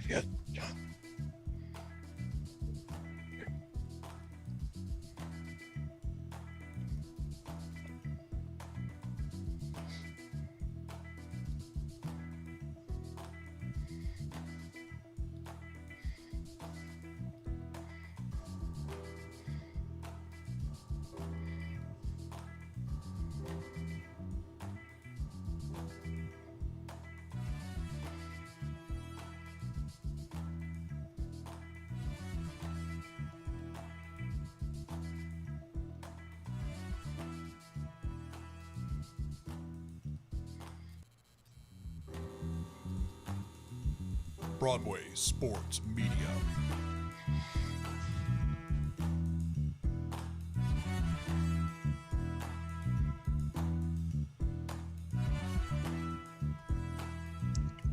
Yeah. Broadway Sports Media.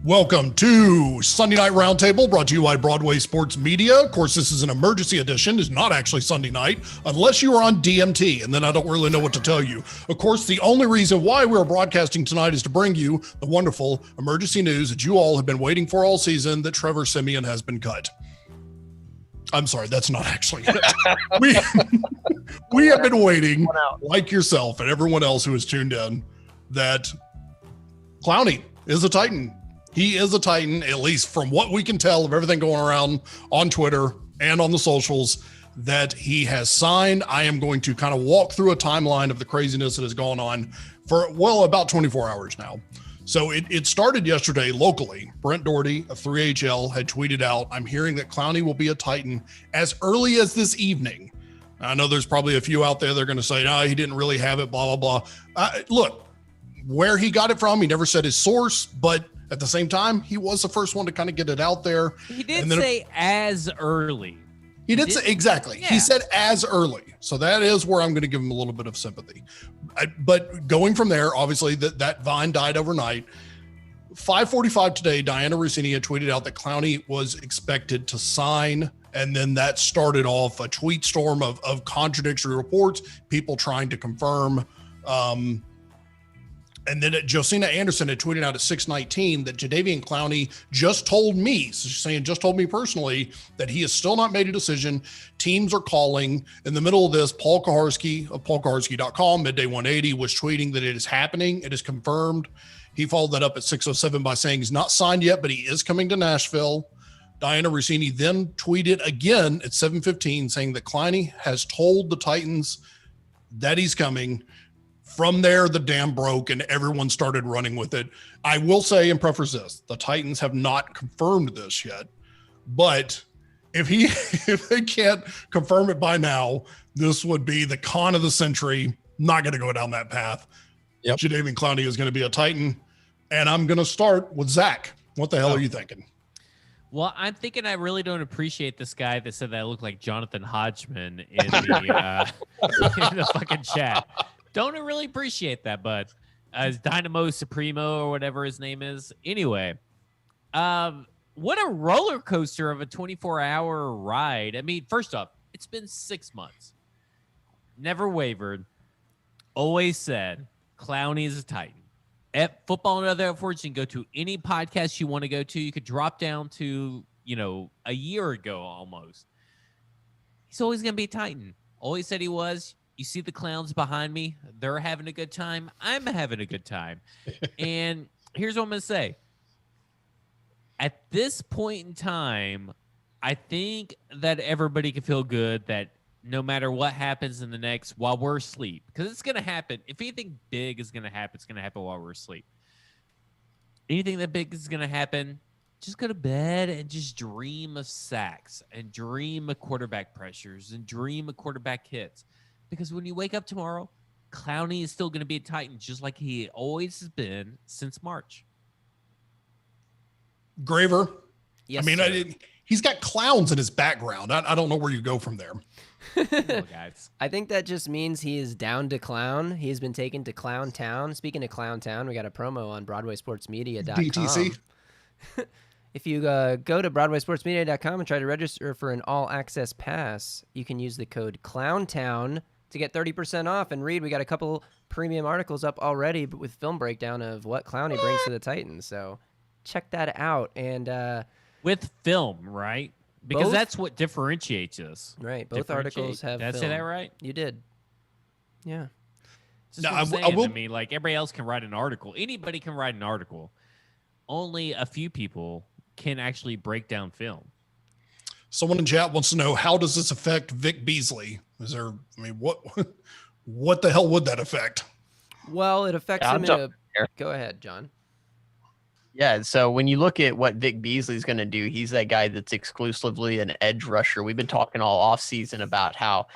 Welcome to Sunday Night Roundtable, brought to you by Broadway Sports Media. Of course, this is an emergency edition. It's not actually Sunday night, unless you are on DMT, and then I don't really know what to tell you. Of course, the only reason why we're broadcasting tonight is to bring you the wonderful emergency news that you all have been waiting for all season, that Trevor Siemian has been cut. I'm sorry, that's not actually it. We have been waiting, like yourself and everyone else who has tuned in, that Clowney is a Titan. He is a Titan, at least from what we can tell of everything going around on Twitter and on the socials, that he has signed. I am going to kind of walk through a timeline of the craziness that has gone on for, well, about 24 hours now. So it started yesterday locally. Brent Doherty of 3HL had tweeted out, I'm hearing that Clowney will be a Titan as early as this evening. I know there's probably a few out there that are going to say, no, he didn't really have it, blah, blah, blah. Look, where he got it from, he never said his source, but at the same time, he was the first one to kind of get it out there. He did say as early. He did say, exactly. Yeah. He said as early. So that is where I'm going to give him a little bit of sympathy. But going from there, obviously, that Vine died overnight. 5:45 today, Diana Rossini had tweeted out that Clowney was expected to sign. And then that started off a tweet storm of contradictory reports, people trying to confirm. And then Josina Anderson had tweeted out at 6:19 that Jadeveon Clowney just told me, so she's saying just told me personally, that he has still not made a decision. Teams are calling. In the middle of this, Paul Kaharski of paulkaharski.com, Midday 180, was tweeting that it is happening. It is confirmed. He followed that up at 6:07 by saying he's not signed yet, but he is coming to Nashville. Diana Rossini then tweeted again at 7:15 saying that Clowney has told the Titans that he's coming. From there, the dam broke and everyone started running with it. I will say and preface this, the Titans have not confirmed this yet, but if they can't confirm it by now, this would be the con of the century. Not going to go down that path. Yep. Jadeveon Clowney is going to be a Titan. And I'm going to start with Zach. What the hell are you thinking? Well, I'm thinking I really don't appreciate this guy that said that I look like Jonathan Hodgman in the in the fucking chat. Don't really appreciate that, bud. As Dynamo Supremo or whatever his name is. Anyway, what a roller coaster of a 24-hour ride. I mean, first off, it's been 6 months. Never wavered. Always said, Clowney is a Titan. At Football and Other Efforts, you can go to any podcast you want to go to. You could drop down to, a year ago almost. He's always going to be a Titan. Always said he was. You see the clowns behind me. They're having a good time. I'm having a good time. And here's what I'm going to say. At this point in time, I think that everybody can feel good that no matter what happens in the next, while we're asleep, because it's going to happen. If anything big is going to happen, it's going to happen while we're asleep. Anything that big is going to happen, just go to bed and just dream of sacks and dream of quarterback pressures and dream of quarterback hits. Because when you wake up tomorrow, Clowney is still going to be a Titan, just like he always has been since March. Graver. Yes, he's got clowns in his background. I don't know where you go from there. Guys. I think that just means he is down to clown. He has been taken to Clown Town. Speaking of Clown Town, we got a promo on BroadwaySportsMedia.com. BTC. If you go to BroadwaySportsMedia.com and try to register for an all-access pass, you can use the code ClownTown to get 30% off. And Reed, we got a couple premium articles up already, but with film breakdown of what Clowney brings to the Titans. So check that out. And with film, right? Because Both? that's what differentiates us. Right. Both articles have Did I say film. that right? You did. Yeah. Just No, what I'm saying. I will. I mean, like everybody else can write an article. Anybody can write an article. Only a few people can actually break down film. Someone in chat wants to know, how does this affect Vic Beasley? What the hell would that affect? Well, it affects him in a. Go ahead, John. Yeah, so when you look at what Vic Beasley's going to do, he's that guy that's exclusively an edge rusher. We've been talking all offseason about how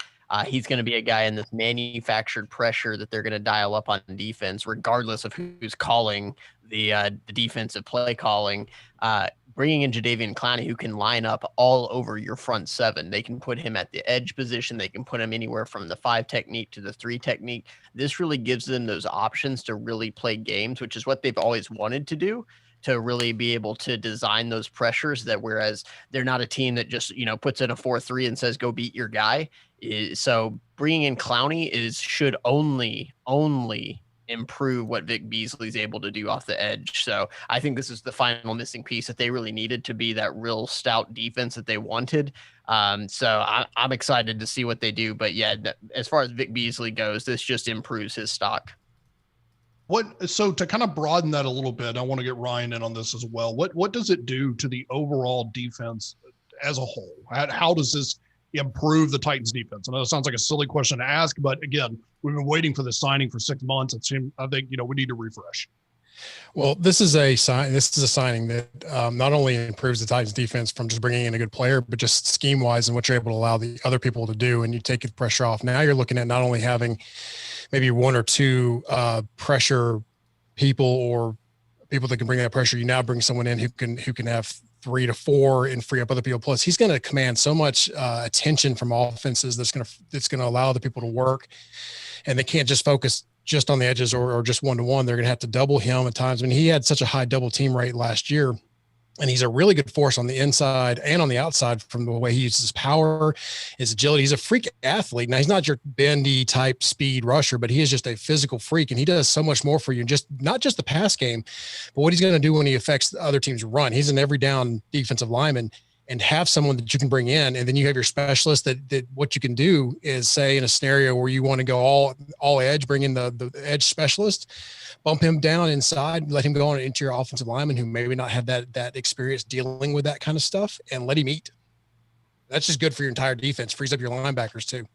he's going to be a guy in this manufactured pressure that they're going to dial up on defense, regardless of who's calling the defensive play calling. Bringing in Jadeveon Clowney, who can line up all over your front seven. They can put him at the edge position. They can put him anywhere from the 5 technique to the 3 technique. This really gives them those options to really play games, which is what they've always wanted to do, to really be able to design those pressures, that whereas they're not a team that just, puts in a 4-3 and says, go beat your guy. So bringing in Clowney should only improve what Vic Beasley's able to do off the edge. So I think this is the final missing piece that they really needed to be that real stout defense that they wanted. So I'm excited to see what they do. But yeah, as far as Vic Beasley goes, this just improves his stock. So to kind of broaden that a little bit, I want to get Ryan in on this as well. What does it do to the overall defense as a whole? How does this improve the Titans defense? I know it sounds like a silly question to ask, but again, we've been waiting for this signing for 6 months. I think, we need to refresh. Well, this is a signing that not only improves the Titans defense from just bringing in a good player, but just scheme wise and what you're able to allow the other people to do. And you take the pressure off. Now you're looking at not only having maybe 1 or 2 pressure people or people that can bring that pressure. You now bring someone in who can have 3 to 4 and free up other people. Plus, he's going to command so much attention from offenses that's going to allow the people to work, and they can't just focus just on the edges or just 1-to-1. They're going to have to double him at times. I mean, he had such a high double team rate last year, and he's a really good force on the inside and on the outside from the way he uses his power, his agility. He's a freak athlete. Now, he's not your bendy type speed rusher, but he is just a physical freak, and he does so much more for you. Just not just the pass game, but what he's going to do when he affects the other team's run. He's an every down defensive lineman, and have someone that you can bring in. And then you have your specialist that what you can do is, say, in a scenario where you want to go all edge, bring in the edge specialist, bump him down inside, let him go on into your offensive lineman who maybe not have that experience dealing with that kind of stuff, and let him eat. That's just good for your entire defense. Frees up your linebackers too.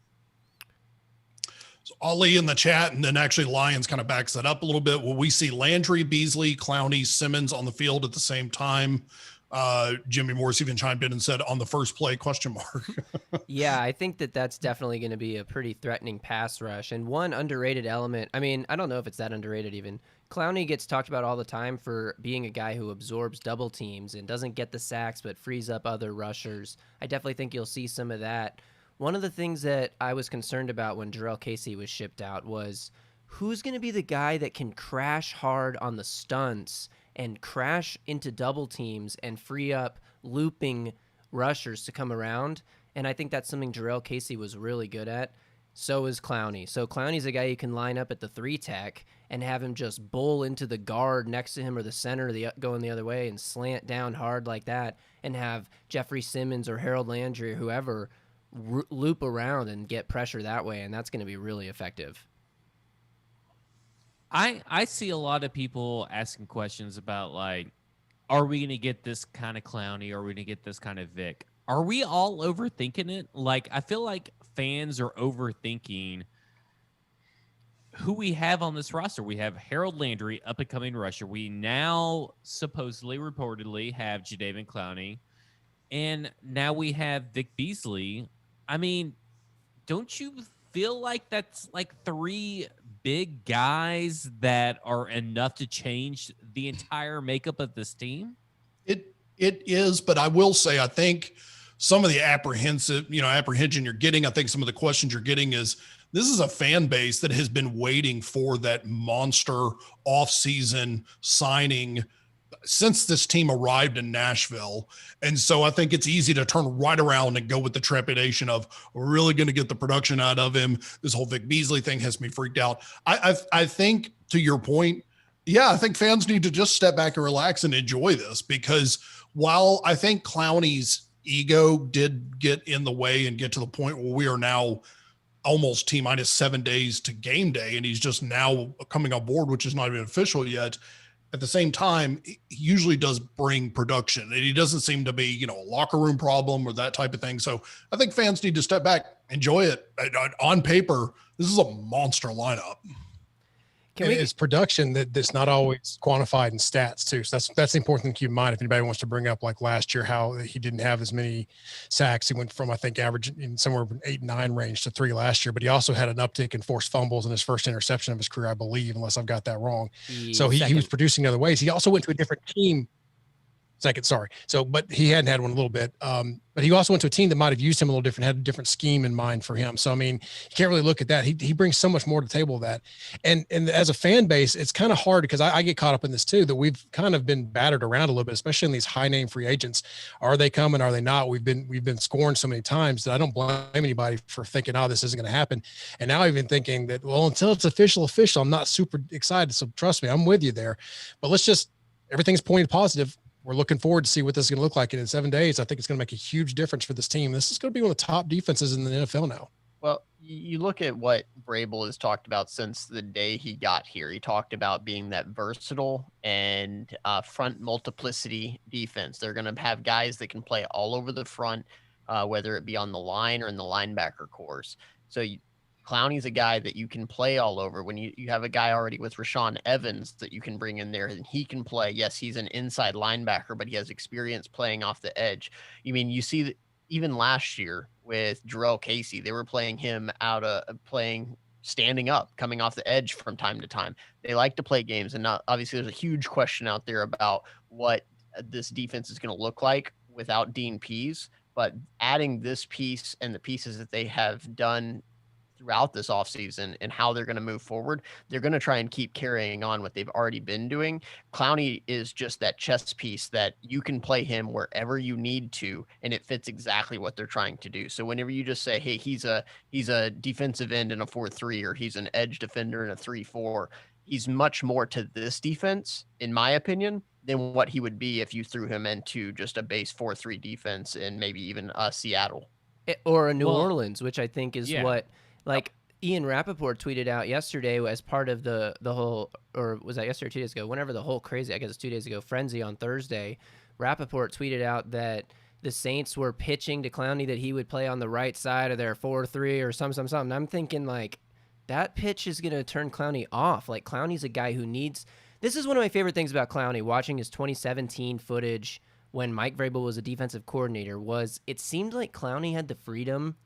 So Ali in the chat, and then actually Lions kind of backs that up a little bit. Will we see Landry, Beasley, Clowney, Simmons on the field at the same time? Jimmy Morris even chimed in and said, on the first play, ? Yeah, I think that's definitely going to be a pretty threatening pass rush. And one underrated element, I mean, I don't know if it's that underrated even. Clowney gets talked about all the time for being a guy who absorbs double teams and doesn't get the sacks but frees up other rushers. I definitely think you'll see some of that. One of the things that I was concerned about when Jarrell Casey was shipped out was, who's going to be the guy that can crash hard on the stunts and crash into double teams and free up looping rushers to come around. And I think that's something Jarrell Casey was really good at. So is Clowney. So Clowney's a guy you can line up at the 3 tech and have him just bull into the guard next to him or the center going the other way and slant down hard like that, and have Jeffrey Simmons or Harold Landry or whoever loop around and get pressure that way. And that's going to be really effective. I see a lot of people asking questions about, like, are we going to get this kind of Clowney? Or are we going to get this kind of Vic? Are we all overthinking it? Like, I feel like fans are overthinking who we have on this roster. We have Harold Landry, up-and-coming rusher. We now supposedly, reportedly, have Jadeveon Clowney. And now we have Vic Beasley. I mean, don't you feel like that's like 3 big guys that are enough to change the entire makeup of this team? It is, but I will say, I think some of the apprehension you're getting, I think some of the questions you're getting is, this is a fan base that has been waiting for that monster offseason signing since this team arrived in Nashville. And so I think it's easy to turn right around and go with the trepidation of, we're really going to get the production out of him. This whole Vic Beasley thing has me freaked out. I think, to your point, yeah, I think fans need to just step back and relax and enjoy this, because while I think Clowney's ego did get in the way and get to the point where we are now almost T-minus 7 days to game day, and he's just now coming on board, which is not even official yet. At the same time, he usually does bring production, and he doesn't seem to be, a locker room problem or that type of thing. So I think fans need to step back, enjoy it. On paper, this is a monster lineup. It's production that's not always quantified in stats too. So that's the important thing to keep in mind. If anybody wants to bring up like last year, how he didn't have as many sacks. He went from, I think, average in somewhere 8-9 range to 3 last year, but he also had an uptick in forced fumbles in his first interception of his career, I believe, unless I've got that wrong. So he was producing other ways. He also went to a different team. Second, sorry. So, but he hadn't had one a little bit. But he also went to a team that might have used him a little different, had a different scheme in mind for him. So, I mean, you can't really look at that. He brings so much more to the table that. And as a fan base, it's kind of hard because I get caught up in this too, that we've kind of been battered around a little bit, especially in these high name free agents. Are they coming? Are they not? We've been scoring so many times that I don't blame anybody for thinking, oh, this isn't going to happen. And now even thinking that, well, until it's official, I'm not super excited. So trust me, I'm with you there. But everything's pointing positive. We're looking forward to see what this is going to look like. And in 7 days, I think it's going to make a huge difference for this team. This is going to be one of the top defenses in the NFL now. Well, you look at what Vrabel has talked about since the day he got here. He talked about being that versatile and front multiplicity defense. They're going to have guys that can play all over the front, whether it be on the line or in the linebacker cores. So Clowney's a guy that you can play all over. When you have a guy already with Rashaan Evans that you can bring in there and he can play. Yes, he's an inside linebacker, but he has experience playing off the edge. You see that even last year with Jarrell Casey, they were playing him playing standing up, coming off the edge from time to time. They like to play games, and obviously there's a huge question out there about what this defense is going to look like without Dean Pease, but adding this piece and the pieces that they have done throughout this offseason and how they're going to move forward, they're going to try and keep carrying on what they've already been doing. Clowney is just that chess piece that you can play him wherever you need to, and it fits exactly what they're trying to do. So whenever you just say, hey, he's a defensive end in a 4-3, or he's an edge defender in a 3-4, he's much more to this defense, in my opinion, than what he would be if you threw him into just a base 4-3 defense in maybe even Seattle. Or a New Orleans, which I think is what – like Ian Rappaport tweeted out yesterday as part of the whole, or was that yesterday or 2 days ago, whenever the whole crazy, I guess it's 2 days ago, frenzy on Thursday, Rappaport tweeted out that the Saints were pitching to Clowney that he would play on the right side of their 4-3 or something. I'm thinking like that pitch is going to turn Clowney off. Like Clowney's a guy who needs, this is one of my favorite things about Clowney, watching his 2017 footage when Mike Vrabel was a defensive coordinator, was it seemed like Clowney had the freedom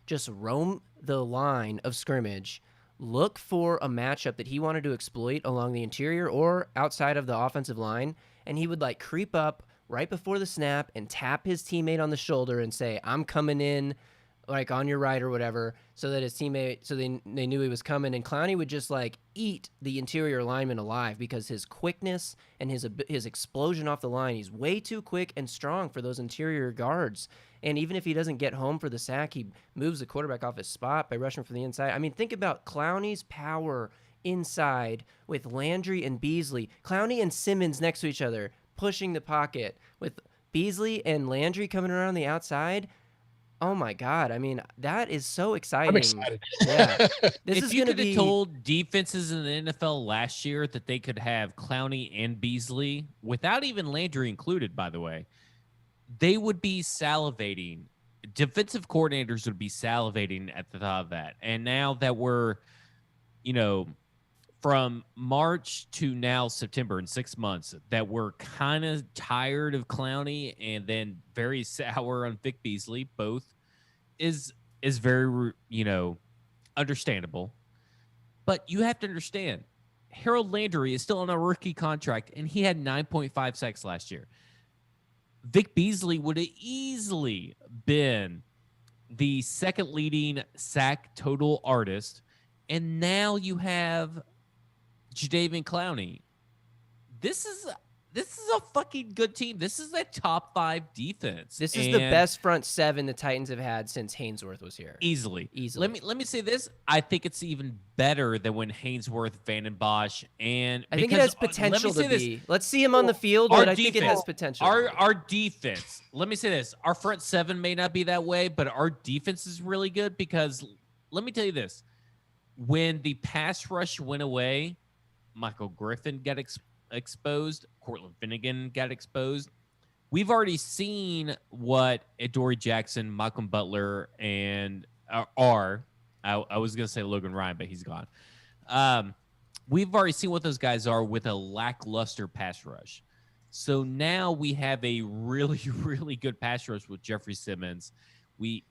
just roam the line of scrimmage, look for a matchup that he wanted to exploit along the interior or outside of the offensive line, and he would like creep up right before the snap and tap his teammate on the shoulder and say, I'm coming in like on your right or whatever, so that his teammate, so they knew he was coming. And Clowney would just like eat the interior lineman alive because his quickness and his explosion off the line, he's way too quick and strong for those interior guards. And even if he doesn't get home for the sack, he moves the quarterback off his spot by rushing from the inside. I mean, think about Clowney's power inside with Landry and Beasley. Clowney and Simmons next to each other, pushing the pocket with Beasley and Landry coming around the outside. Oh my God. I mean, that is so exciting. I'm excited. Yeah. If you could have told defenses in the NFL last year that they could have Clowney and Beasley, without even Landry included, by the way, they would be salivating. Defensive coordinators would be salivating at the thought of that. And now that we're, from March to now September, in 6 months, that we're kind of tired of Clowney and then very sour on Vic Beasley, both is very, understandable. But you have to understand, Harold Landry is still on a rookie contract, and he had 9.5 sacks last year. Vic Beasley would have easily been the second leading sack total artist. And now you have Jadeveon Clowney. This this is a fucking good team. This is a top 5 defense. This is the best front seven the Titans have had since Haynesworth was here. Easily. Easily. Let me say this. I think it's even better than when Haynesworth, Van and Bosch, and I think it has potential to be. Let's see him on the field, but I think it has potential. Our defense. Let me say this. Our front seven may not be that way, but our defense is really good because let me tell you this. When the pass rush went away, Michael Griffin got exposed. Cortland Finnegan got exposed. We've already seen what Adoree Jackson, Malcolm Butler, and are. I was going to say Logan Ryan, but he's gone. We've already seen what those guys are with a lackluster pass rush. So now we have a really, really good pass rush with Jeffrey Simmons.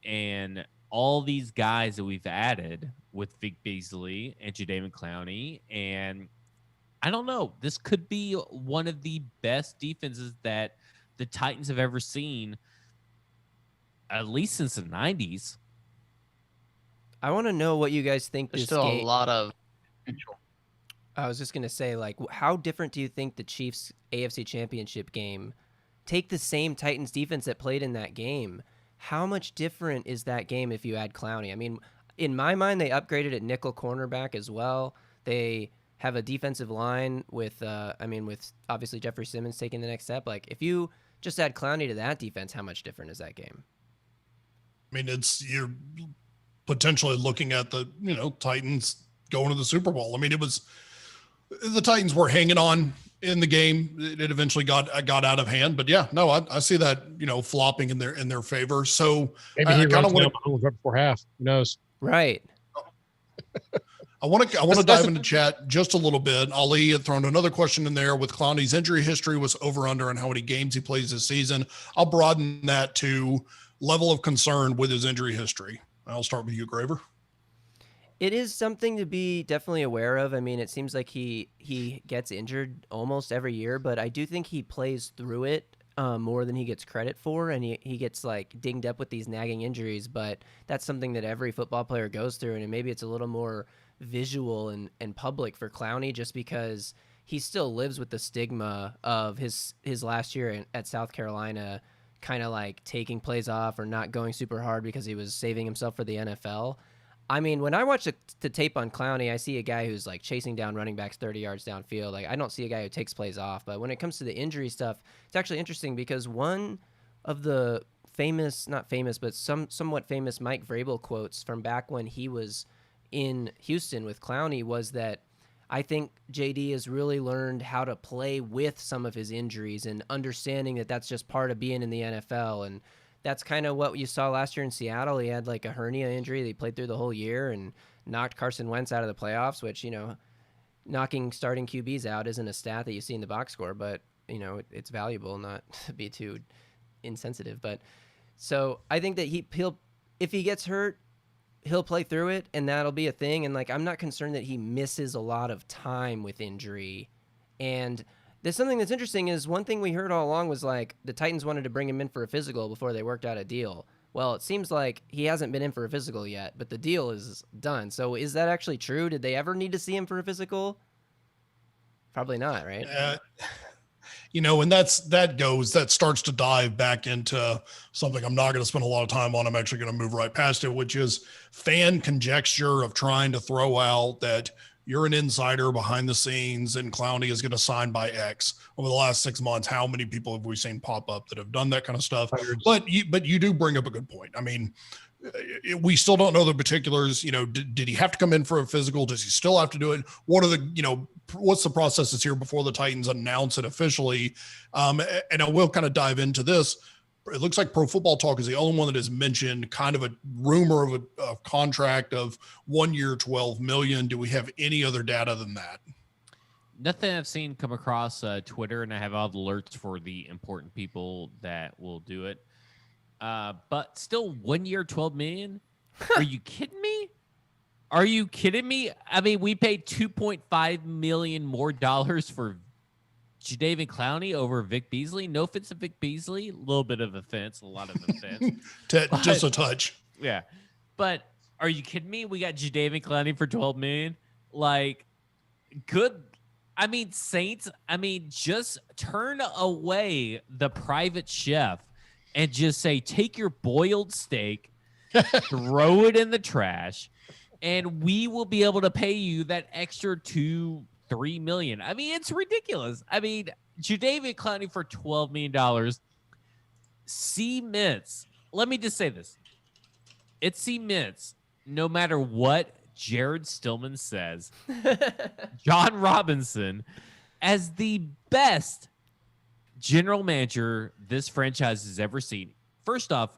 And all these guys that we've added with Vic Beasley and Jadeveon Clowney, and I don't know. This could be one of the best defenses that the Titans have ever seen, at least since the 90s. I want to know what you guys think. There's this still game... a lot of potential. I was just going to say, like, how different do you think the Chiefs AFC Championship game, take the same Titans defense that played in that game, how much different is that game if you add Clowney? I mean, in my mind, they upgraded at nickel cornerback as well. They have a defensive line with obviously Jeffrey Simmons taking the next step. Like, if you just add Clowney to that defense, how much different is that game? I mean, you're potentially looking at the, Titans going to the Super Bowl. I mean, the Titans were hanging on in the game. It eventually got out of hand, but yeah, no, I see that, flopping in their favor. So maybe he runs down right before half. Who knows? Right. I want to dive into chat just a little bit. Ali had thrown another question in there with Clowney's injury history was over under and how many games he plays this season. I'll broaden that to level of concern with his injury history. I'll start with you, Graver. It is something to be definitely aware of. I mean, it seems like he gets injured almost every year, but I do think he plays through it more than he gets credit for, and he gets like dinged up with these nagging injuries, but that's something that every football player goes through, and maybe it's a little more visual and public for Clowney just because he still lives with the stigma of his last year at South Carolina kind of like taking plays off or not going super hard because he was saving himself for the NFL. I mean, when I watch the tape on Clowney, I see a guy who's like chasing down running backs 30 yards downfield. Like, I don't see a guy who takes plays off. But when it comes to the injury stuff, it's actually interesting because one of the not famous, but somewhat famous Mike Vrabel quotes from back when he was in Houston with Clowney was that I think JD has really learned how to play with some of his injuries and understanding that that's just part of being in the NFL. And that's kind of what you saw last year in Seattle. He had like a hernia injury that he played through the whole year and knocked Carson Wentz out of the playoffs, which, knocking starting QBs out isn't a stat that you see in the box score, but, it's valuable, not to be too insensitive. But so I think that if he gets hurt, he'll play through it and that'll be a thing. And like, I'm not concerned that he misses a lot of time with injury. And there's something that's interesting is one thing we heard all along was like the Titans wanted to bring him in for a physical before they worked out a deal. Well, it seems like he hasn't been in for a physical yet, but the deal is done. So is that actually true? Did they ever need to see him for a physical? Probably not, right? And that starts to dive back into something I'm not going to spend a lot of time on. I'm actually going to move right past it, which is fan conjecture of trying to throw out that you're an insider behind the scenes and Clowney is going to sign by X. Over the last 6 months, how many people have we seen pop up that have done that kind of stuff? But you do bring up a good point. I mean, we still don't know the particulars. Did he have to come in for a physical? Does he still have to do it? What are what's the processes here before the Titans announce it officially? And I will kind of dive into this. It looks like Pro Football Talk is the only one that has mentioned kind of a rumor of a contract of 1 year, $12 million. Do we have any other data than that? Nothing I've seen come across Twitter, and I have all the alerts for the important people that will do it. But still 1 year, $12 million? Are you kidding me? Are you kidding me? I mean, we paid $2.5 million more for Jadeveon Clowney over Vic Beasley. No offense to Vic Beasley. A little bit of offense, a lot of offense. Just a touch. Yeah. But are you kidding me? We got Jadeveon Clowney for $12 million. Like, good I mean, Saints, just turn away the private chef and just say, take your boiled steak, throw it in the trash, and we will be able to pay you that extra $2-3 million. I mean, it's ridiculous. I mean, Jadeveon Clowney for $12 million cements. Let me just say this. It cements, no matter what Jared Stillman says, John Robinson as the best general manager this franchise has ever seen. First off,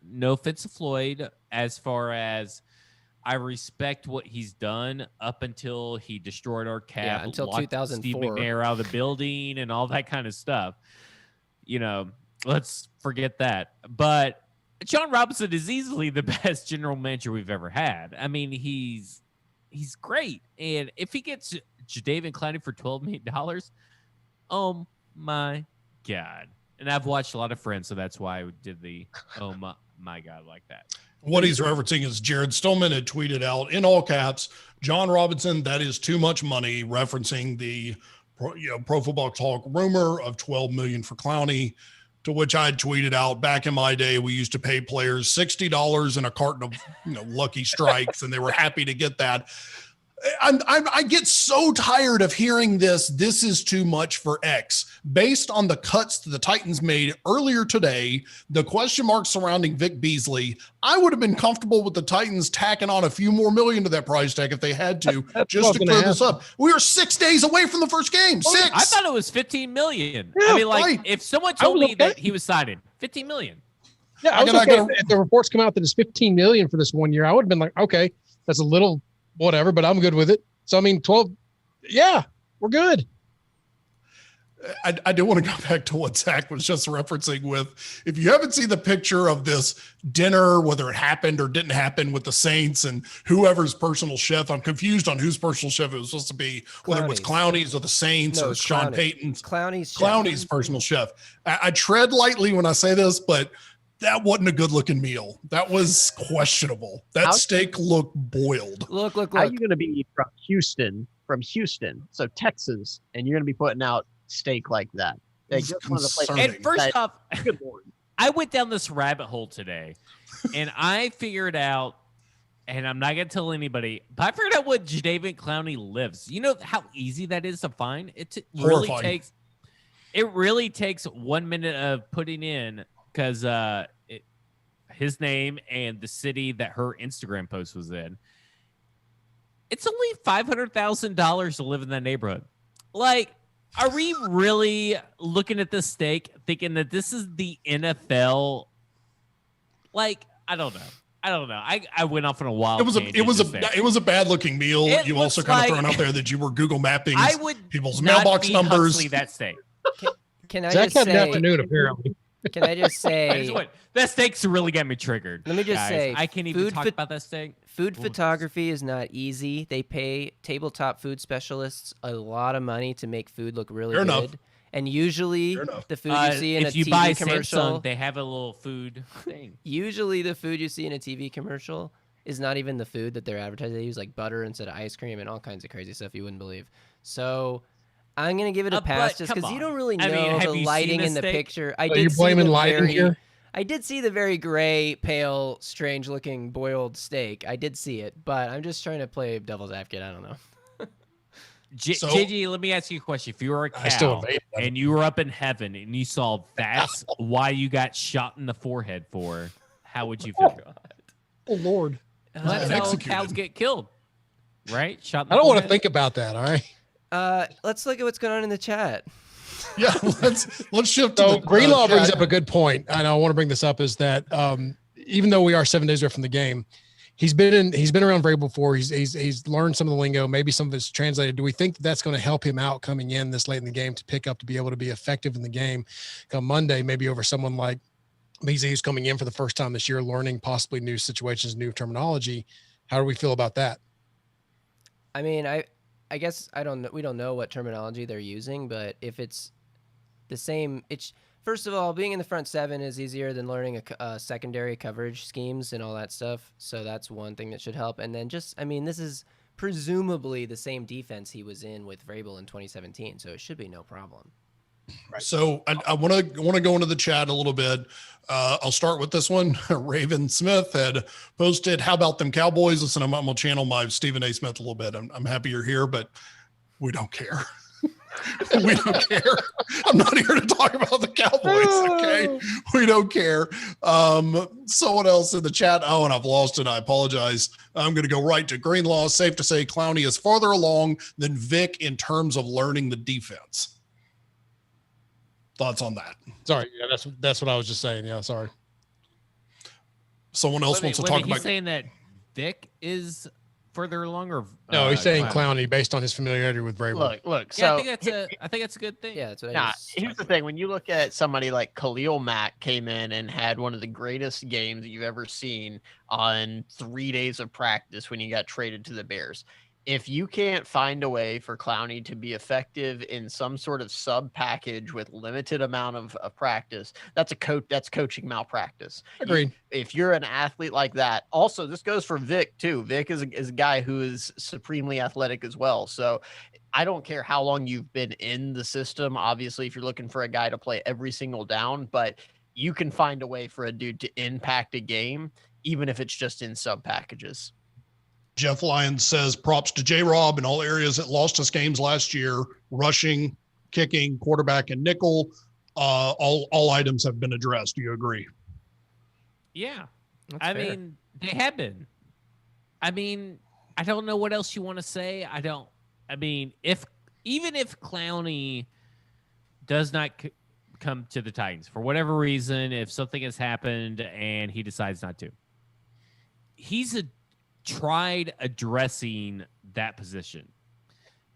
no offense to Floyd, as far as I respect what he's done up until he destroyed our cap, Yeah, until locked 2004. Steve McNair out of the building and all that kind of stuff. You know, let's forget that. But John Robinson is easily the best general manager we've ever had. I mean, he's great. And if he gets Jadeveon Clowney for $12 million, oh my God. And I've watched a lot of Friends, so that's why I did the my God like that. What he's referencing is Jared Stillman had tweeted out in all caps, John Robinson, that is too much money, referencing the Pro Football Talk rumor of $12 million for Clowney. To which I tweeted out, back in my day, we used to pay players $60 and a carton of Lucky Strikes, and they were happy to get that. I get so tired of hearing this is too much for X. Based on the cuts that the Titans made earlier today, the question marks surrounding Vic Beasley, I would have been comfortable with the Titans tacking on a few more million to that price tag if they had to, just to clear this up. We are 6 days away from the first game. 6. I thought it was $15 million. Yeah, I mean, like, right. if someone told me that he was signing $15 million. Yeah, I was okay if the reports come out that it's $15 million for this 1 year. I would have been like, okay, that's a little whatever, but I'm good with it. So I mean, 12, yeah, we're good. I do want to go back to what Zach was just referencing with, if you haven't seen the picture of this dinner, whether it happened or didn't happen with the Saints and whoever's personal chef, I'm confused on whose personal chef it was supposed to be, whether it was Clowney's or the Saints or Sean Payton's. Clowney's personal chef. I tread lightly when I say this, but that wasn't a good looking meal. That was questionable. That steak looked boiled. Look. How are you going to be from Houston, so Texas, and you're going to be putting out steak like that? Like, just one of the places And first off, good Lord. I went down this rabbit hole today, and I figured out, and I'm not going to tell anybody, but I figured out what Jadeveon Clowney lives. You know how easy that is to find? It really takes 1 minute of putting in, because his name and the city that her Instagram post was in. It's only $500,000 to live in that neighborhood. Like, are we really looking at this steak thinking that this is the NFL? Like, I don't know. I went off on a wild. It was a bad looking meal. You also kind of thrown out there that you were Google mapping people's mailbox numbers. That steak. Can I Zach just had say? an afternoon apparently. Can I just say? That steak's really got me triggered. Let me just say, I can't even talk about that steak. Food photography is not easy. They pay tabletop food specialists a lot of money to make food look really good. Enough. And usually the food you see in a if you TV buy commercial, Samsung, they have a little food thing. Usually the food you see in a TV commercial is not even the food that they're advertising. They use like butter instead of ice cream and all kinds of crazy stuff you wouldn't believe. So I'm going to give it a pass just because you don't really know the lighting in the picture. You're blaming lighting here? I did see the very gray, pale, strange-looking boiled steak. I did see it, but I'm just trying to play devil's advocate. I don't know. JG, let me ask you a question. If you were a cow and you were up in heaven and you saw that's why you got shot in the forehead for, how would you feel? Oh Lord. That's how cows get killed, right? Shot in the I don't want to forehead. think about that, all right? Let's look at what's going on in the chat. Yeah, let's shift. So Greenlaw brings up a good point, and I want to bring this up, is that even though we are 7 days away from the game, he's been around Vrabel before. He's learned some of the lingo. Maybe some of it's translated. Do we think that that's going to help him out coming in this late in the game to pick up, to be able to be effective in the game come Monday, maybe over someone like Beasley who's coming in for the first time this year, learning possibly new situations, new terminology? How do we feel about that? I mean, I guess we don't know what terminology they're using, but if it's the same, first of all, being in the front seven is easier than learning a secondary coverage schemes and all that stuff. So that's one thing that should help. And then this is presumably the same defense he was in with Vrabel in 2017, so it should be no problem. Right. So I want to go into the chat a little bit. I'll start with this one. Raven Smith had posted, "How about them Cowboys?" Listen, I'm gonna channel my Stephen A. Smith a little bit. I'm happy you're here, but we don't care. We don't care. I'm not here to talk about the Cowboys. Okay, we don't care. Someone else in the chat. Oh, and I've lost it. I apologize. I'm going to go right to Greenlaw. Safe to say, Clowney is farther along than Vic in terms of learning the defense. Thoughts on that? Sorry, yeah, that's what I was just saying. Yeah, sorry. Someone else wants to talk about. He's saying that Vic is further along, or No, he's saying Clowney based on his familiarity with Vrabel. Look. Yeah, So I think that's a good thing. Yeah, that's what nah, I was here's the thing: when you look at somebody like Khalil Mack came in and had one of the greatest games that you've ever seen on 3 days of practice when he got traded to the Bears. If you can't find a way for Clowney to be effective in some sort of sub package with limited amount of practice, that's coaching malpractice. Agreed. If you're an athlete like that, also this goes for Vic too. Vic is a guy who is supremely athletic as well. So I don't care how long you've been in the system. Obviously, if you're looking for a guy to play every single down, but you can find a way for a dude to impact a game, even if it's just in sub packages. Jeff Lyons says, props to J-Rob in all areas that lost us games last year: rushing, kicking, quarterback, and nickel. All items have been addressed. Do you agree? Yeah. That's I fair. mean, they have been. I mean, I don't know what else you want to say. Even if Clowney does not come to the Titans for whatever reason, if something has happened and he decides not to, he's tried addressing that position.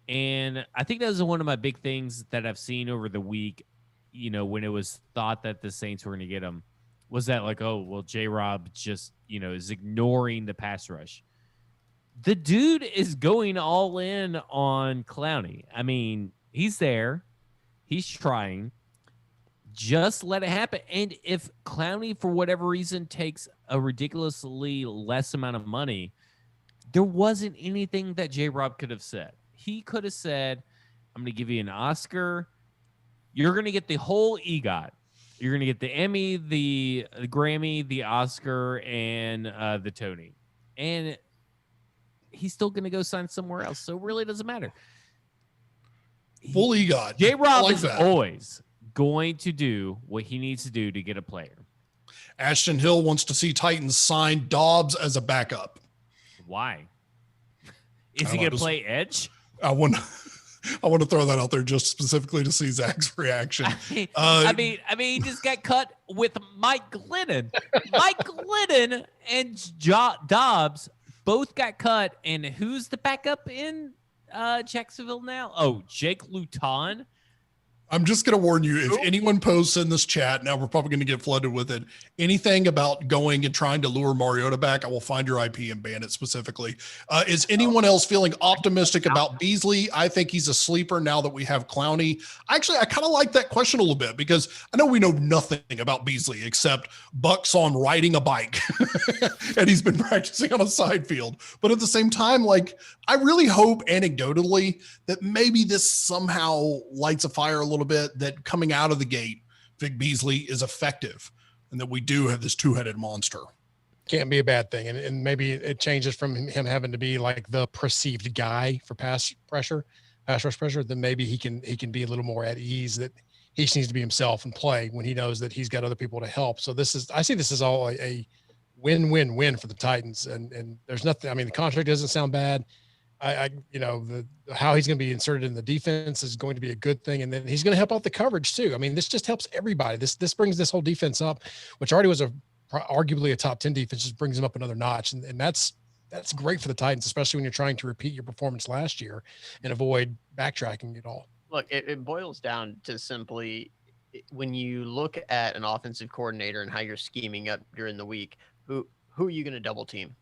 And I think that was one of my big things that I've seen over the week, when it was thought that the Saints were going to get him, was that like, oh, well, J-Rob just, is ignoring the pass rush. The dude is going all in on Clowney. I mean, he's there. He's trying. Just let it happen. And if Clowney, for whatever reason, takes a ridiculously less amount of money, there wasn't anything that J-Rob could have said. He could have said, I'm going to give you an Oscar. You're going to get the whole EGOT. You're going to get the Emmy, the Grammy, the Oscar, and the Tony. And he's still going to go sign somewhere else. So it really doesn't matter. Full EGOT. J-Rob like is that. always going to do what he needs to do to get a player. Ashton Hill wants to see Titans sign Dobbs as a backup. Why? Is he going to play edge? I want to throw that out there just specifically to see Zach's reaction. I mean, he just got cut with Mike Glennon. Mike Glennon and Dobbs both got cut. And who's the backup in Jacksonville now? Oh, Jake Luton. I'm just going to warn you, if anyone posts in this chat, now we're probably going to get flooded with it, anything about going and trying to lure Mariota back, I will find your IP and ban it specifically. Is anyone else feeling optimistic about Beasley? I think he's a sleeper now that we have Clowney. Actually, I kind of like that question a little bit because I know we know nothing about Beasley except Buck saw him riding a bike and he's been practicing on a side field. But at the same time, I really hope anecdotally that maybe this somehow lights a fire a little bit, that coming out of the gate, Vic Beasley is effective and that we do have this two-headed monster. Can't be a bad thing. And maybe it changes from him having to be like the perceived guy for pass rush pressure, then maybe he can be a little more at ease, that he just needs to be himself and play when he knows that he's got other people to help. So I see this as all a win-win-win for the Titans. And there's nothing, I mean, the contract doesn't sound bad. How he's going to be inserted in the defense is going to be a good thing. And then he's going to help out the coverage too. I mean, this just helps everybody. This brings this whole defense up, which already was arguably a top 10 defense, just brings them up another notch. And that's great for the Titans, especially when you're trying to repeat your performance last year and avoid backtracking at all. Look, it boils down to simply, when you look at an offensive coordinator and how you're scheming up during the week, who are you going to double team?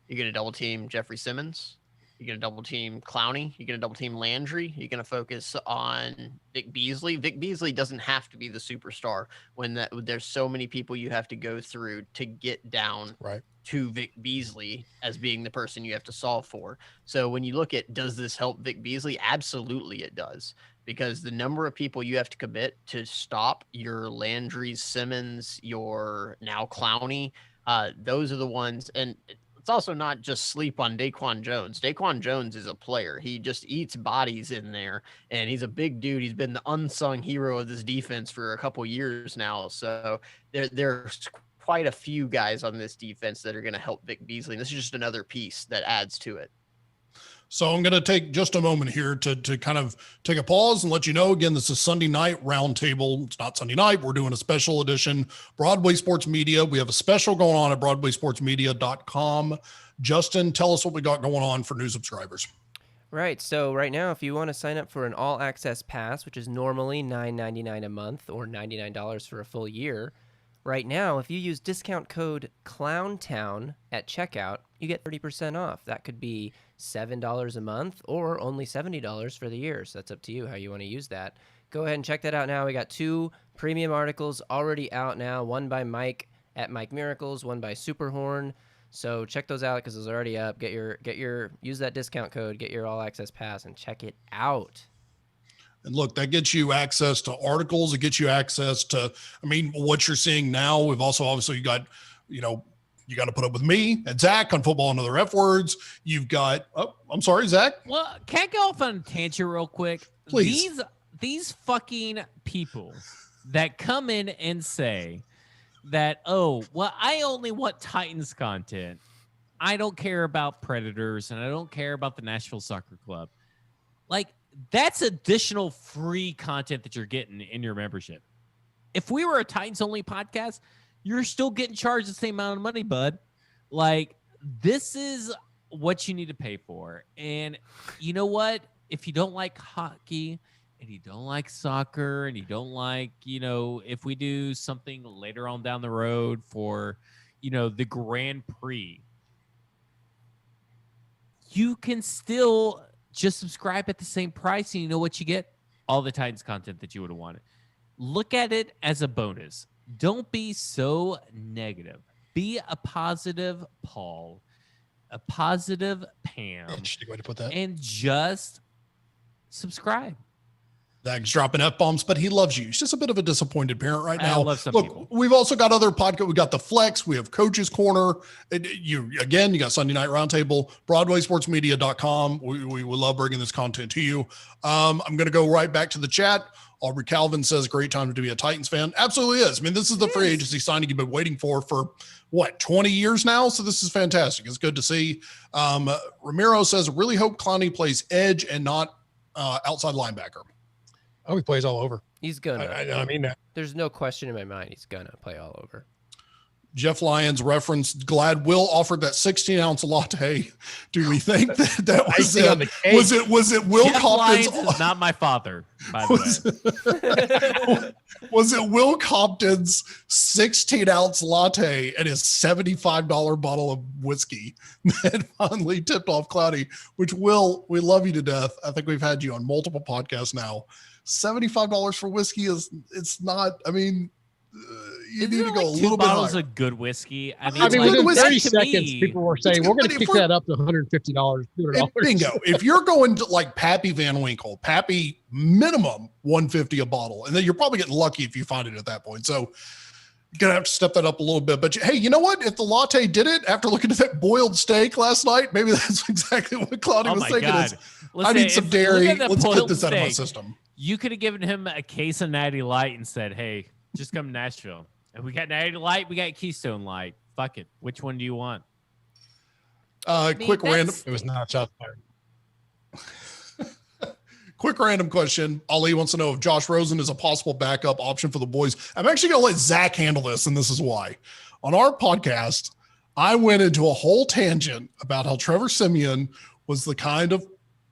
You're going to double team Jeffrey Simmons? You're going to double team Clowney. You're going to double team Landry. You're going to focus on Vic Beasley. Vic Beasley doesn't have to be the superstar when there's so many people you have to go through to get down to Vic Beasley as being the person you have to solve for. So when you look at, does this help Vic Beasley? Absolutely it does, because the number of people you have to commit to stop your Landry, Simmons, your now Clowney, those are the ones. And it's also not just sleep on Daquan Jones. Daquan Jones is a player. He just eats bodies in there, and he's a big dude. He's been the unsung hero of this defense for a couple years now. So there's quite a few guys on this defense that are going to help Vic Beasley. And this is just another piece that adds to it. So I'm going to take just a moment here to kind of take a pause and let you know, again, this is Sunday night roundtable. It's not Sunday night. We're doing a special edition, Broadway Sports Media. We have a special going on at BroadwaySportsMedia.com. Justin, tell us what we got going on for new subscribers. Right. So right now, if you want to sign up for an all-access pass, which is normally $9.99 a month or $99 for a full year, right now, if you use discount code CLOWNTOWN at checkout, you get 30% off. That could be $7 a month or only $70 for the year. So that's up to you how you want to use that. Go ahead and check that out now. We got 2 premium articles already out now, one by Mike at Mike Miracles, one by Superhorn. So check those out because those are already up. Use that discount code, get your all access pass, and check it out. And look, that gets you access to articles. It gets you access to, what you're seeing now. We've also obviously got, you got to put up with me and Zach on Football and Other F Words. You've got, I'm sorry, Zach. Well, can I go off on a tangent real quick? Please. These fucking people that come in and say that, I only want Titans content. I don't care about Predators and I don't care about the Nashville Soccer Club. Like, that's additional free content that you're getting in your membership. If we were a Titans only podcast, you're still getting charged the same amount of money, bud. Like, this is what you need to pay for. And you know what? If you don't like hockey and you don't like soccer and you don't like, if we do something later on down the road for, the Grand Prix, you can still just subscribe at the same price, and you know what you get? All the Titans content that you would have wanted. Look at it as a bonus. Don't be so negative. Be a positive Paul, a positive Pam, Interesting way to put that. and just subscribe. Zach's dropping F-bombs, but he loves you. He's just a bit of a disappointed parent right now. I love some Look, people. we've also got other podcasts. We got the Flex. We have Coach's Corner. You got Sunday Night Roundtable, BroadwaySportsMedia.com. We love bringing this content to you. I'm going to go right back to the chat. Aubrey Calvin says, great time to be a Titans fan. Absolutely is. This is the free agency signing you've been waiting for 20 years now? So this is fantastic. It's good to see. Ramiro says, really hope Clowney plays edge and not outside linebacker. Oh, he plays all over. He's gonna. I mean that. There's no question in my mind he's gonna play all over. Jeff Lyons referenced, glad Will offered that 16-ounce latte. Do we think that was Icing on the cake. Was it Will Jeff Lyons Compton's? is not my father, by the way. Was it Will Compton's 16-ounce latte and his $75 bottle of whiskey that finally tipped off Clowney? Which, Will, we love you to death. I think we've had you on multiple podcasts now. $75 for whiskey it's not. You Isn't need it to go like a 2 little bit bottles higher. of good whiskey. Within like, 30 to seconds, me, people were saying, we're going to kick that up to $150, $200. Bingo. If you're going to like Pappy Van Winkle, Pappy minimum $150 a bottle, and then you're probably getting lucky if you find it at that point. So you're gonna have to step that up a little bit. But hey, you know what? If the latte did it after looking at that boiled steak last night, maybe that's exactly what Clowney was thinking. Is, I need some dairy. Let's get this out of my system. You could have given him a case of Natty Light and said, hey, just come to Nashville. And we got Natty Light, we got Keystone Light. Fuck it. Which one do you want? Quick random. It was not shot fired. Quick random question. Ali wants to know if Josh Rosen is a possible backup option for the boys. I'm actually going to let Zach handle this, and this is why. On our podcast, I went into a whole tangent about how Trevor Siemian was the kind of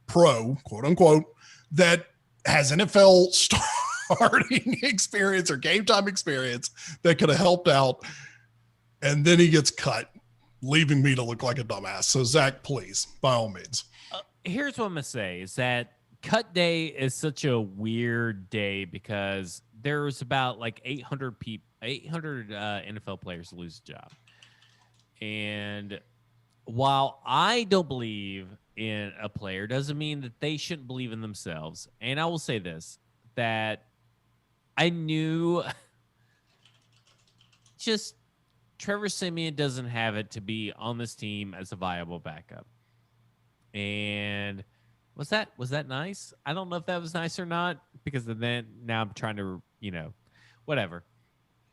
pro, quote unquote, that has NFL starting experience or game time experience that could have helped out, and then he gets cut. leaving me to look like a dumbass. So Zach, please, by all means. Here's what I'm gonna say is that cut day is such a weird day because there's about like 800 NFL players lose a job. And while I don't believe in a player, doesn't mean that they shouldn't believe in themselves. And I will say this, that I knew just Trevor Siemian doesn't have it to be on this team as a viable backup. And was that nice? I don't know if that was nice or not, because then now I'm trying to, whatever.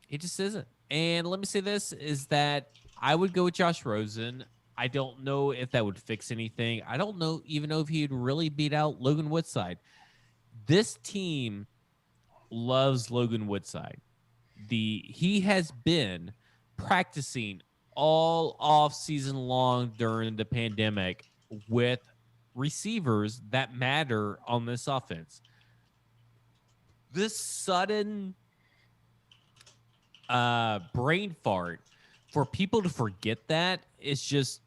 It just isn't. And let me say this, is that I would go with Josh Rosen. I don't know if that would fix anything. I don't even know if he'd really beat out Logan Woodside. This team loves Logan Woodside. He has been practicing all off season long during the pandemic with receivers that matter on this offense. This sudden brain fart, for people to forget that, it's just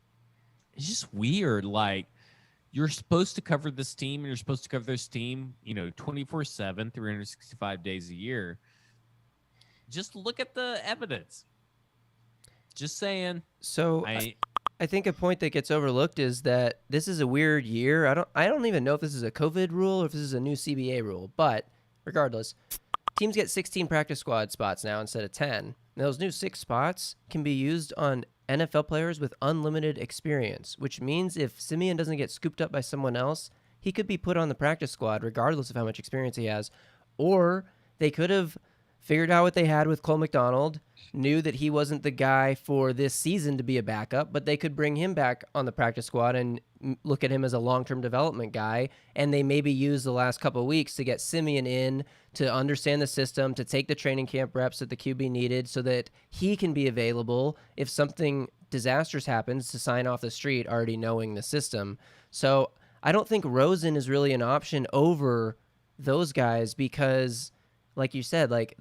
weird. Like, you're supposed to cover this team, and you're supposed to cover this team, 24/7, 365 days a year. Just look at the evidence. Just saying. So I think a point that gets overlooked is that this is a weird year. I don't even know if this is a COVID rule or if this is a new CBA rule, but regardless, teams get 16 practice squad spots now instead of 10. Now, those new 6 spots can be used on NFL players with unlimited experience, which means if Siemian doesn't get scooped up by someone else, he could be put on the practice squad regardless of how much experience he has. Or they could have figured out what they had with Cole McDonald, knew that he wasn't the guy for this season to be a backup, but they could bring him back on the practice squad and look at him as a long-term development guy, and they maybe use the last couple of weeks to get Siemian in to understand the system, to take the training camp reps that the QB needed so that he can be available if something disastrous happens to sign off the street already knowing the system. So I don't think Rosen is really an option over those guys because, like you said, like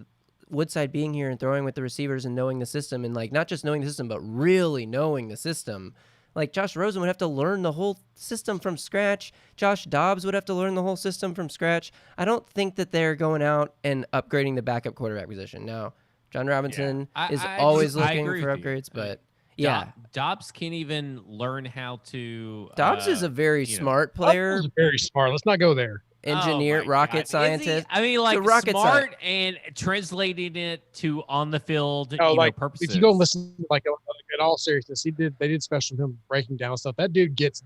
Woodside being here and throwing with the receivers and knowing the system, and like not just knowing the system, but really knowing the system. Like Josh Rosen would have to learn the whole system from scratch. Josh Dobbs would have to learn the whole system from scratch. I don't think that they're going out and upgrading the backup quarterback position. Now, John Robinson is always looking for upgrades, but yeah. Dobbs can't even learn how to... Dobbs is a very smart player. Dobbs is very smart. Let's not go there. Engineer, rocket scientist. I mean, like smart and translating it to on the field purposes. If you go listen, like in all seriousness, they did special him breaking down stuff. That dude gets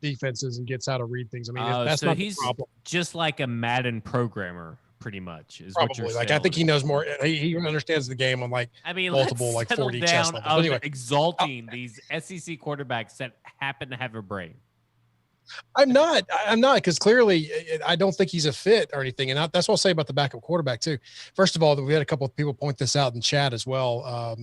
defenses and gets how to read things. I mean, that's not the problem. Just like a Madden programmer, pretty much. Is probably what you're like saying. I think he knows more. He understands the game on multiple like 40 chess levels. Anyway, exalting these SEC quarterbacks that happen to have a brain. I'm not because clearly I don't think he's a fit or anything. And that's what I'll say about the backup quarterback too. First of all, we had a couple of people point this out in chat as well.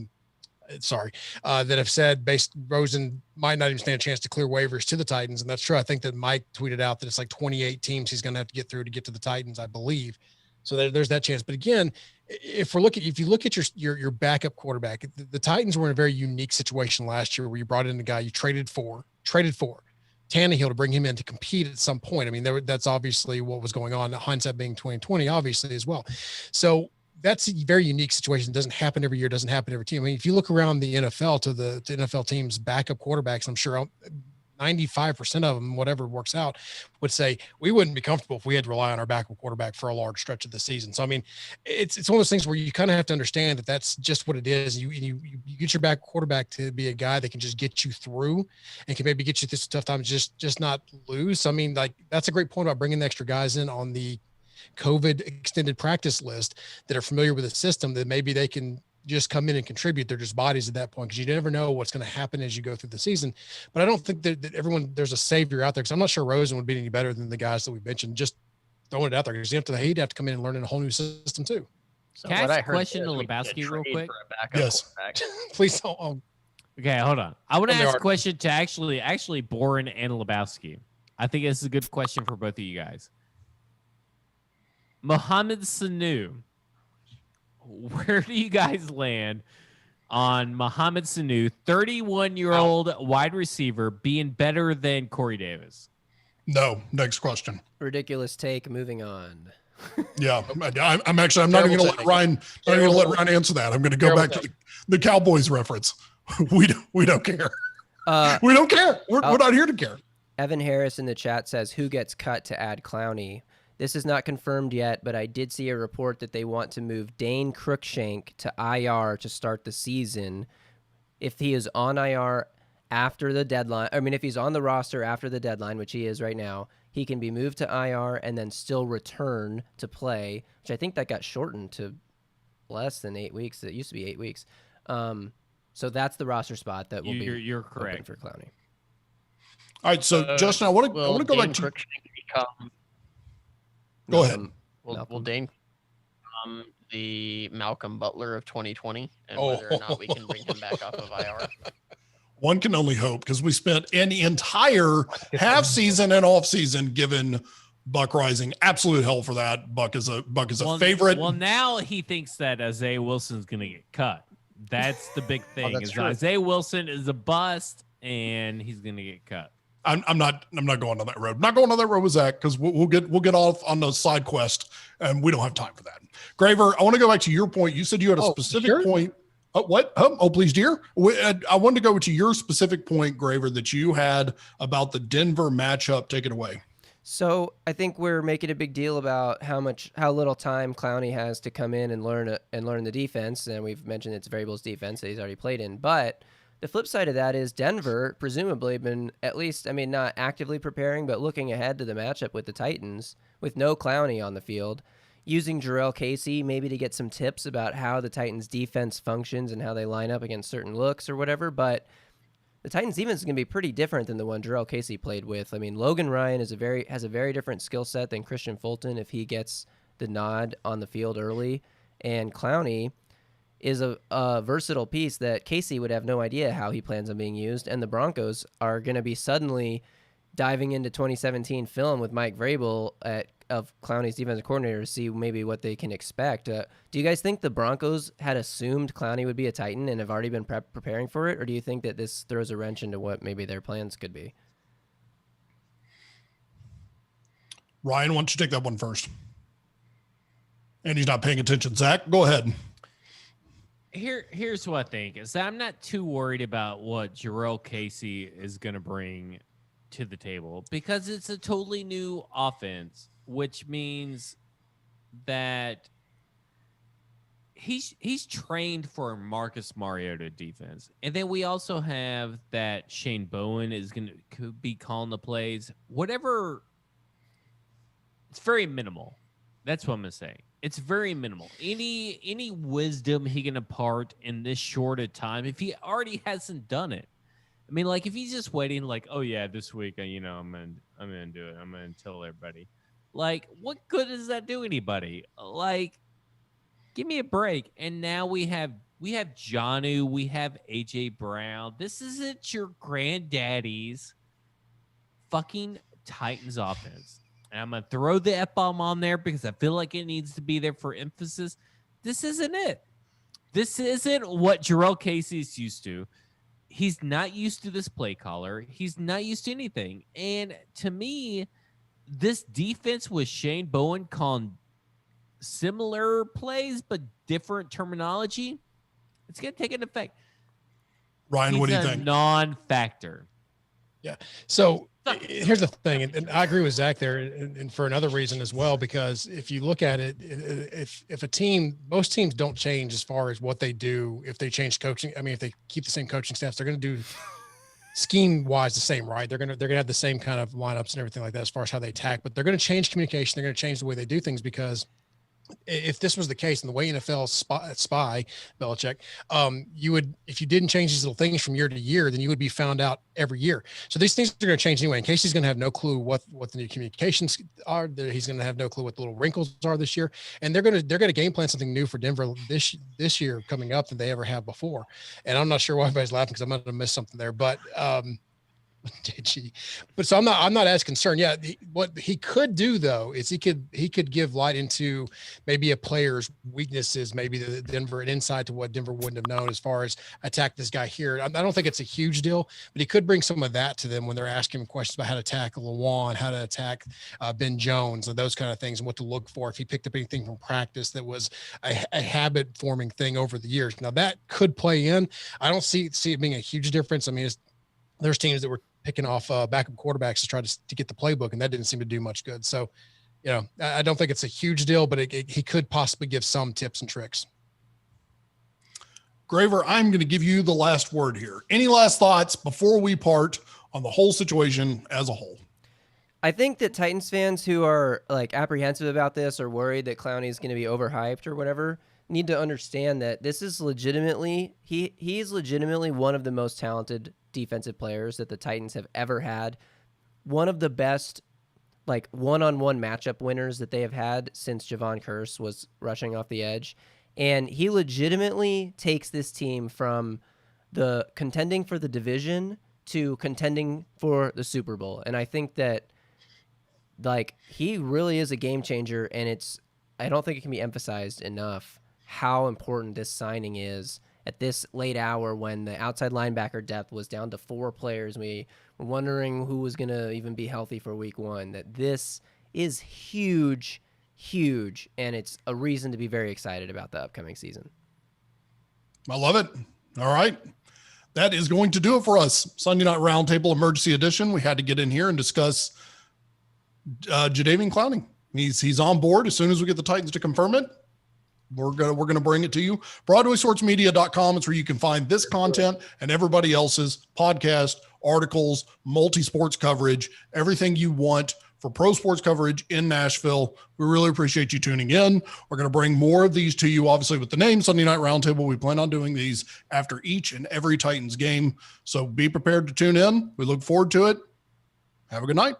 That have said Rosen might not even stand a chance to clear waivers to the Titans. And that's true. I think that Mike tweeted out that it's like 28 teams he's going to have to get through to get to the Titans, I believe. So there's that chance. But again, if you look at your backup quarterback, the Titans were in a very unique situation last year where you brought in a guy you traded for Tannehill to bring him in to compete at some point. I mean, that's obviously what was going on. Hindsight being 2020, obviously as well. So that's a very unique situation. It doesn't happen every year. Doesn't happen every team. I mean, if you look around the NFL to the NFL teams' backup quarterbacks, I'm sure 95% of them, whatever works out, would say we wouldn't be comfortable if we had to rely on our backup quarterback for a large stretch of the season. So, I mean, it's one of those things where you kind of have to understand that that's just what it is. You get your back quarterback to be a guy that can just get you through and can maybe get you through some tough times, just not lose. So, I mean, like that's a great point about bringing the extra guys in on the COVID extended practice list that are familiar with the system, that maybe they can just come in and contribute. They're just bodies at that point, because you never know what's going to happen as you go through the season. But I don't think that there's a savior out there, because I'm not sure Rosen would be any better than the guys that we mentioned. Just throwing it out there, because he'd have to come in and learn a whole new system too. So Can I ask a question to Lebowski real quick? Yes. Please don't. Okay, hold on. I want to ask a question to actually Boren and Lebowski. I think this is a good question for both of you guys. Mohamed Sanu, where do you guys land on Mohamed Sanu, 31-year-old wide receiver, being better than Corey Davis? No. Next question. Ridiculous take. Moving on. Yeah, I'm not even going to let Ryan. I'm not going to let Ryan answer that. I'm going to go back to the Cowboys reference. We don't care. We don't care. We're not here to care. Evan Harris in the chat says, who gets cut to add Clowney? This is not confirmed yet, but I did see a report that they want to move Dane Cruikshank to IR to start the season. If he is on IR after the deadline, if he's on the roster after the deadline, which he is right now, he can be moved to IR and then still return to play, which I think that got shortened to less than 8 weeks. It used to be 8 weeks. So that's the roster spot that will be You're correct for Clowney. All right, so Justin, I want to go back to. Go ahead. Will Dane become the Malcolm Butler of 2020, and whether or not we can bring him back off of IR? One can only hope, because we spent an entire half season and off season giving Buck Rising absolute hell for that. Buck is a favorite. Well, now he thinks that Isaiah Wilson's going to get cut. That's the big thing. Isaiah Wilson is a bust, and he's going to get cut. I'm not going on that road. I'm not going on that road with Zach, because we'll get off on the side quest, and we don't have time for that. Graver, I want to go back to your point. You said you had a specific point. What? Oh, please, dear. I wanted to go to your specific point, Graver, that you had about the Denver matchup. Take it away. So I think we're making a big deal about how little time Clowney has to come in and learn the defense, and we've mentioned it's Variables defense that he's already played in. But the flip side of that is Denver presumably been at least, not actively preparing, but looking ahead to the matchup with the Titans with no Clowney on the field, using Jarrell Casey maybe to get some tips about how the Titans defense functions and how they line up against certain looks or whatever. But the Titans defense is going to be pretty different than the one Jarrell Casey played with. Logan Ryan has a very different skill set than Christian Fulton if he gets the nod on the field early. And Clowney is a versatile piece that Casey would have no idea how he plans on being used. And the Broncos are going to be suddenly diving into 2017 film with Mike Vrabel of Clowney's defensive coordinator to see maybe what they can expect. Do you guys think the Broncos had assumed Clowney would be a Titan and have already been preparing for it? Or do you think that this throws a wrench into what maybe their plans could be? Ryan, why don't you take that one first? And he's not paying attention. Zach, go ahead. Here's what I think is that I'm not too worried about what Jarrell Casey is going to bring to the table, because it's a totally new offense, which means that he's trained for Marcus Mariota defense. And then we also have that Shane Bowen could be calling the plays. Whatever, it's very minimal. That's what I'm going to say. It's very minimal. Any wisdom he can impart in this short a time, if he already hasn't done it. If he's just waiting, oh yeah, this week, I'm gonna do it. I'm gonna tell everybody. What good does that do anybody? Give me a break. And now we have Jonnu, we have AJ Brown. This isn't your granddaddy's fucking Titans offense. And I'm going to throw the F-bomb on there because I feel like it needs to be there for emphasis. This isn't it. This isn't what Jarrell Casey's used to. He's not used to this play caller. He's not used to anything. And to me, this defense with Shane Bowen calling similar plays but different terminology, it's going to take an effect. Ryan, what do you think? Non-factor. Yeah. So here's the thing, and I agree with Zach there, and for another reason as well, because if you look at it, if a team, most teams don't change as far as what they do if they change coaching. If they keep the same coaching staffs, they're going to do scheme wise the same, right? They're going to have the same kind of lineups and everything like that as far as how they attack, but they're going to change communication. They're going to change the way they do things, because if this was the case and the way NFL spy Belichick, you would, if you didn't change these little things from year to year, then you would be found out every year. So these things are going to change anyway. And Casey's going to have no clue what the new communications are. He's going to have no clue what the little wrinkles are this year. And they're going to game plan something new for Denver this year coming up than they ever have before. And I'm not sure why everybody's laughing, because I'm going to miss something there. But JG. But so I'm not as concerned. Yeah, what he could do though is he could give light into maybe a player's weaknesses, maybe the Denver, an insight to what Denver wouldn't have known as far as attack this guy here. I don't think it's a huge deal, but he could bring some of that to them when they're asking him questions about how to tackle Lawan, how to attack Ben Jones, and those kind of things, and what to look for if he picked up anything from practice that was a habit forming thing over the years. Now that could play in. I don't see it being a huge difference. I mean, there's teams that were picking off backup quarterbacks to try to get the playbook, and that didn't seem to do much good. So, I don't think it's a huge deal, but he could possibly give some tips and tricks. Graver, I'm going to give you the last word here. Any last thoughts before we part on the whole situation as a whole? I think that Titans fans who are like apprehensive about this or worried that Clowney is going to be overhyped or whatever need to understand that this is legitimately he is legitimately one of the most talented defensive players that the Titans have ever had. One of the best like one-on-one matchup winners that they have had since Javon Curse was rushing off the edge. And he legitimately takes this team from the contending for the division to contending for the Super Bowl. And I think that like he really is a game changer, and I don't think it can be emphasized enough how important this signing is at this late hour when the outside linebacker depth was down to 4 players. We were wondering who was going to even be healthy for week 1. That this is huge, and it's a reason to be very excited about the upcoming season. I love it. All right. That is going to do it for us. Sunday Night Roundtable Emergency Edition. We had to get in here and discuss Jadeveon Clowney. He's on board. As soon as we get the Titans to confirm it, we're gonna bring it to you. BroadwaySportsMedia.com. It's where you can find this content and everybody else's podcast, articles, multi-sports coverage, everything you want for pro sports coverage in Nashville. We really appreciate you tuning in. We're going to bring more of these to you, obviously, with the name Sunday Night Roundtable. We plan on doing these after each and every Titans game. So be prepared to tune in. We look forward to it. Have a good night.